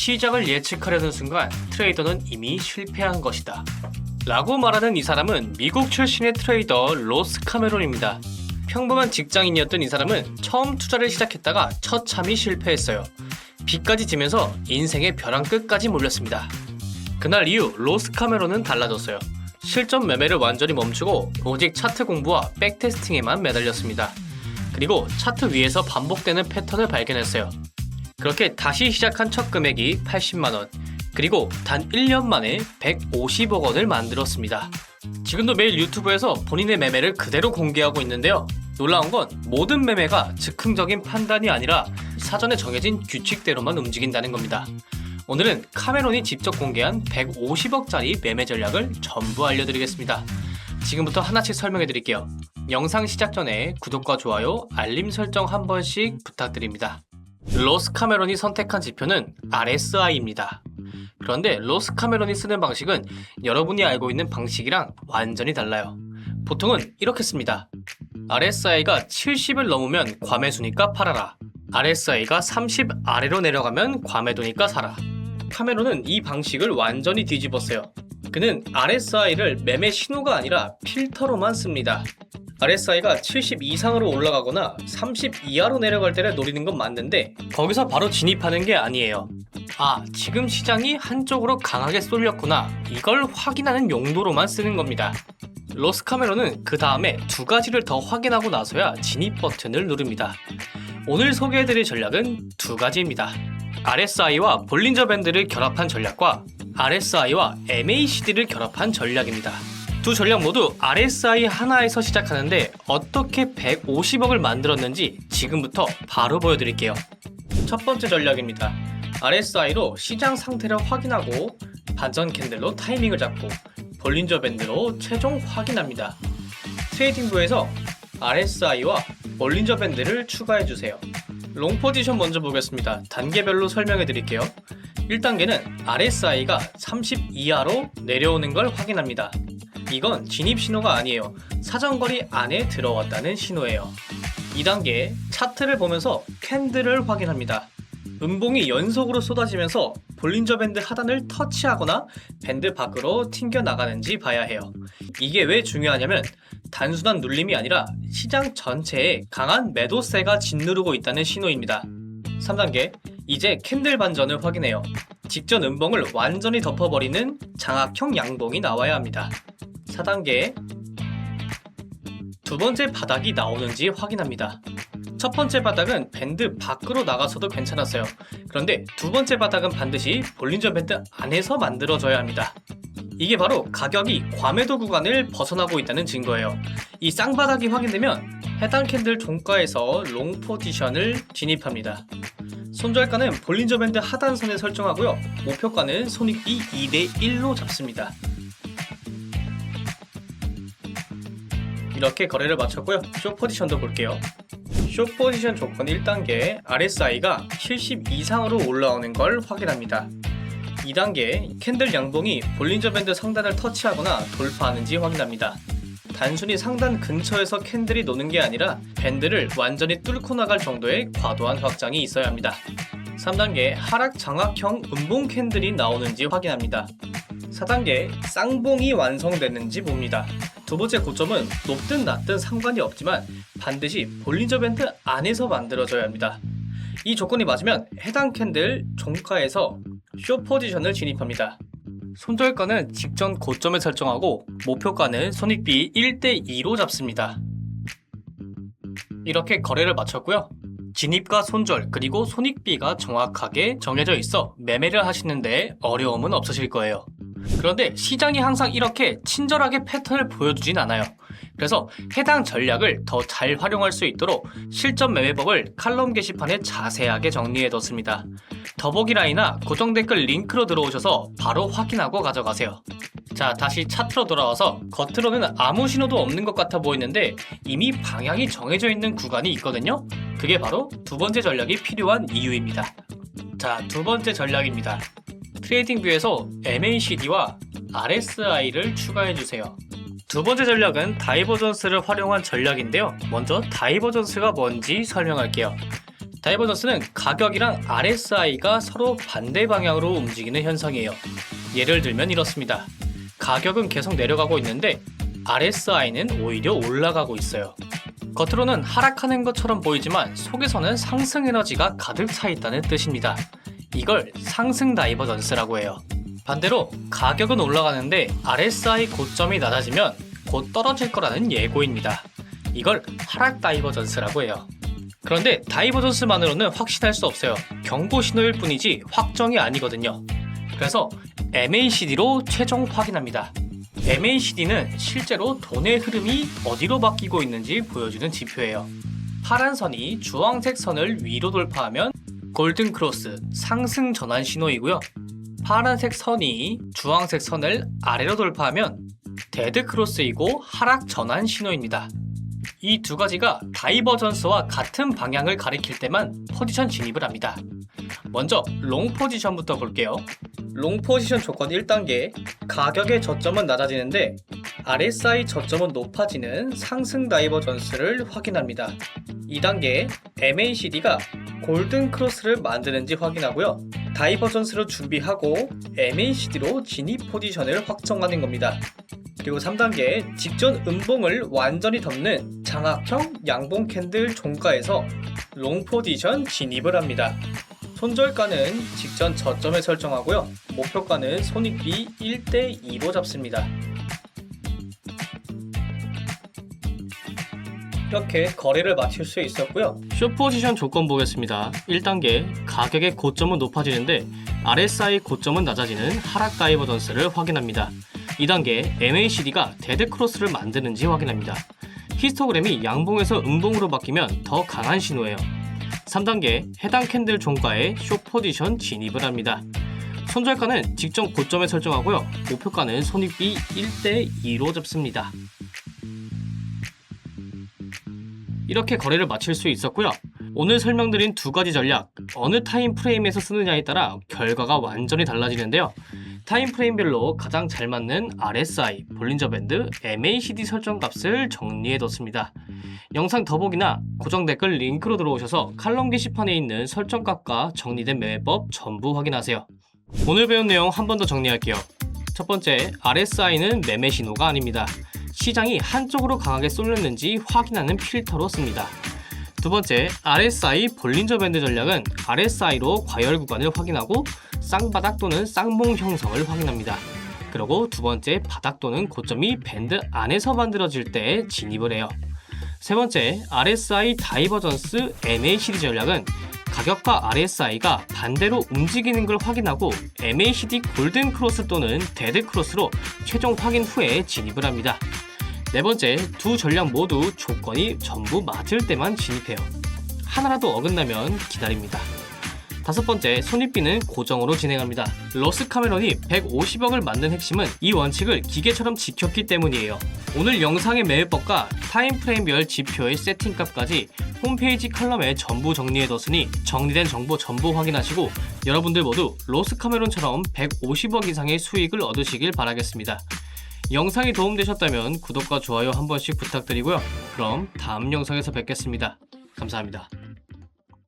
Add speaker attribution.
Speaker 1: 시작을 예측하려는 순간 트레이더는 이미 실패한 것이다 라고 말하는 이 사람은 미국 출신의 트레이더 로스 카메론입니다. 평범한 직장인이었던 이 사람은 처음 투자를 시작했다가 처참히 실패했어요. 빚까지 지면서 인생의 벼랑 끝까지 몰렸습니다. 그날 이후 로스 카메론은 달라졌어요. 실전 매매를 완전히 멈추고 오직 차트 공부와 백테스팅에만 매달렸습니다. 그리고 차트 위에서 반복되는 패턴을 발견했어요. 그렇게 다시 시작한 첫 금액이 80만원, 그리고 단 1년 만에 150억 원을 만들었습니다. 지금도 매일 유튜브에서 본인의 매매를 그대로 공개하고 있는데요. 놀라운 건 모든 매매가 즉흥적인 판단이 아니라 사전에 정해진 규칙대로만 움직인다는 겁니다. 오늘은 카메론이 직접 공개한 150억짜리 매매 전략을 전부 알려드리겠습니다. 지금부터 하나씩 설명해 드릴게요. 영상 시작 전에 구독과 좋아요, 알림 설정 한 번씩 부탁드립니다. 로스 카메론이 선택한 지표는 RSI입니다. 그런데 로스 카메론이 쓰는 방식은 여러분이 알고 있는 방식이랑 완전히 달라요. 보통은 이렇게 씁니다. RSI가 70을 넘으면 과매수니까 팔아라. RSI가 30 아래로 내려가면 과매도니까 사라. 카메론은 이 방식을 완전히 뒤집었어요. 그는 RSI를 매매 신호가 아니라 필터로만 씁니다. RSI가 70 이상으로 올라가거나 30 이하로 내려갈 때를 노리는 건 맞는데 거기서 바로 진입하는 게 아니에요. 아, 지금 시장이 한쪽으로 강하게 쏠렸구나, 이걸 확인하는 용도로만 쓰는 겁니다. 로스 카메론은 그 다음에 두 가지를 더 확인하고 나서야 진입 버튼을 누릅니다. 오늘 소개해드릴 전략은 두 가지입니다. RSI와 볼린저 밴드를 결합한 전략과 RSI와 MACD를 결합한 전략입니다. 두 전략 모두 RSI 하나에서 시작하는데 어떻게 150억을 만들었는지 지금부터 바로 보여드릴게요. 첫 번째 전략입니다. RSI로 시장 상태를 확인하고 반전 캔들로 타이밍을 잡고 볼린저 밴드로 최종 확인합니다. 트레이딩부에서 RSI와 볼린저 밴드를 추가해주세요. 롱 포지션 먼저 보겠습니다. 단계별로 설명해 드릴게요. 1단계는 RSI가 30 이하로 내려오는 걸 확인합니다. 이건 진입 신호가 아니에요. 사정거리 안에 들어왔다는 신호예요. 2단계, 차트를 보면서 캔들을 확인합니다. 음봉이 연속으로 쏟아지면서 볼린저 밴드 하단을 터치하거나 밴드 밖으로 튕겨 나가는지 봐야 해요. 이게 왜 중요하냐면 단순한 눌림이 아니라 시장 전체에 강한 매도세가 짓누르고 있다는 신호입니다. 3단계, 이제 캔들 반전을 확인해요. 직전 음봉을 완전히 덮어버리는 장악형 양봉이 나와야 합니다. 4단계, 두 번째 바닥이 나오는지 확인합니다. 첫 번째 바닥은 밴드 밖으로 나가서도 괜찮았어요. 그런데 두 번째 바닥은 반드시 볼린저 밴드 안에서 만들어져야 합니다. 이게 바로 가격이 과매도 구간을 벗어나고 있다는 증거예요. 이 쌍바닥이 확인되면 해당 캔들 종가에서 롱 포지션을 진입합니다. 손절가는 볼린저 밴드 하단선에 설정하고요. 목표가는 손익비 2대1로 잡습니다. 이렇게 거래를 마쳤고요. 숏 포지션도 볼게요. 숏 포지션 조건 1단계, RSI가 70 이상으로 올라오는 걸 확인합니다. 2단계, 캔들 양봉이 볼린저 밴드 상단을 터치하거나 돌파하는지 확인합니다. 단순히 상단 근처에서 캔들이 노는 게 아니라 밴드를 완전히 뚫고 나갈 정도의 과도한 확장이 있어야 합니다. 3단계, 하락 장악형 음봉 캔들이 나오는지 확인합니다. 4단계, 쌍봉이 완성됐는지 봅니다. 두 번째 고점은 높든 낮든 상관이 없지만 반드시 볼린저 밴드 안에서 만들어져야 합니다. 이 조건이 맞으면 해당 캔들 종가에서 숏 포지션을 진입합니다. 손절가는 직전 고점에 설정하고 목표가는 손익비 1대2로 잡습니다. 이렇게 거래를 마쳤고요. 진입과 손절 그리고 손익비가 정확하게 정해져 있어 매매를 하시는데 어려움은 없으실 거예요. 그런데 시장이 항상 이렇게 친절하게 패턴을 보여주진 않아요. 그래서 해당 전략을 더 잘 활용할 수 있도록 실전 매매법을 칼럼 게시판에 자세하게 정리해뒀습니다. 더보기란이나 고정 댓글 링크로 들어오셔서 바로 확인하고 가져가세요. 자, 다시 차트로 돌아와서 겉으로는 아무 신호도 없는 것 같아 보이는데 이미 방향이 정해져 있는 구간이 있거든요. 그게 바로 두 번째 전략이 필요한 이유입니다. 자, 두 번째 전략입니다. 트레이딩뷰에서 MACD와 RSI를 추가해주세요. 두 번째 전략은 다이버전스를 활용한 전략인데요. 먼저 다이버전스가 뭔지 설명할게요. 다이버전스는 가격이랑 RSI가 서로 반대 방향으로 움직이는 현상이에요. 예를 들면 이렇습니다. 가격은 계속 내려가고 있는데 RSI는 오히려 올라가고 있어요. 겉으로는 하락하는 것처럼 보이지만 속에서는 상승 에너지가 가득 차 있다는 뜻입니다. 이걸 상승 다이버전스라고 해요. 반대로 가격은 올라가는데 RSI 고점이 낮아지면 곧 떨어질 거라는 예고입니다. 이걸 하락 다이버전스라고 해요. 그런데 다이버전스만으로는 확신할 수 없어요. 경고 신호일 뿐이지 확정이 아니거든요. 그래서 MACD로 최종 확인합니다. MACD는 실제로 돈의 흐름이 어디로 바뀌고 있는지 보여주는 지표예요. 파란 선이 주황색 선을 위로 돌파하면 골든 크로스 상승 전환 신호이고요. 파란색 선이 주황색 선을 아래로 돌파하면 데드 크로스이고 하락 전환 신호입니다. 이 두 가지가 다이버전스와 같은 방향을 가리킬 때만 포지션 진입을 합니다. 먼저 롱 포지션부터 볼게요. 롱 포지션 조건 1단계, 가격의 저점은 낮아지는데 RSI 저점은 높아지는 상승 다이버전스를 확인합니다. 2단계, MACD가 골든 크로스를 만드는지 확인하고요. 다이버전스로 준비하고 MACD로 진입 포지션을 확정하는 겁니다. 그리고 3단계, 직전 음봉을 완전히 덮는 장악형 양봉 캔들 종가에서 롱 포지션 진입을 합니다. 손절가는 직전 저점에 설정하고요. 목표가는 손익비 1대2로 잡습니다. 이렇게 거래를 마칠 수 있었고요. 숏 포지션 조건 보겠습니다. 1단계, 가격의 고점은 높아지는데 RSI 고점은 낮아지는 하락 다이버전스를 확인합니다. 2단계, MACD가 데드 크로스를 만드는지 확인합니다. 히스토그램이 양봉에서 음봉으로 바뀌면 더 강한 신호예요. 3단계, 해당 캔들 종가에 숏 포지션 진입을 합니다. 손절가는 직전 고점에 설정하고요. 목표가는 손익비 1대2로 잡습니다. 이렇게 거래를 마칠 수 있었고요. 오늘 설명드린 두 가지 전략, 어느 타임 프레임에서 쓰느냐에 따라 결과가 완전히 달라지는데요. 타임 프레임별로 가장 잘 맞는 RSI, 볼린저 밴드, MACD 설정 값을 정리해뒀습니다. 영상 더보기나 고정 댓글 링크로 들어오셔서 칼럼 게시판에 있는 설정 값과 정리된 매매법 전부 확인하세요. 오늘 배운 내용 한 번 더 정리할게요. 첫 번째, RSI는 매매 신호가 아닙니다. 시장이 한쪽으로 강하게 쏠렸는지 확인하는 필터로 씁니다. 두 번째, RSI 볼린저 밴드 전략은 RSI로 과열 구간을 확인하고 쌍바닥 또는 쌍봉 형성을 확인합니다. 그리고 두 번째, 바닥 또는 고점이 밴드 안에서 만들어질 때 진입을 해요. 세 번째, RSI 다이버전스 MACD 전략은 가격과 RSI가 반대로 움직이는 걸 확인하고 MACD 골든 크로스 또는 데드 크로스로 최종 확인 후에 진입을 합니다. 네 번째, 두 전략 모두 조건이 전부 맞을 때만 진입해요. 하나라도 어긋나면 기다립니다. 다섯 번째, 손익비는 고정으로 진행합니다. 로스 카메론이 150억을 만든 핵심은 이 원칙을 기계처럼 지켰기 때문이에요. 오늘 영상의 매매법과 타임프레임별 지표의 세팅값까지 홈페이지 칼럼에 전부 정리해뒀으니 정리된 정보 전부 확인하시고 여러분들 모두 로스 카메론처럼 150억 이상의 수익을 얻으시길 바라겠습니다. 영상이 도움되셨다면 구독과 좋아요 한 번씩 부탁드리고요. 그럼 다음 영상에서 뵙겠습니다. 감사합니다.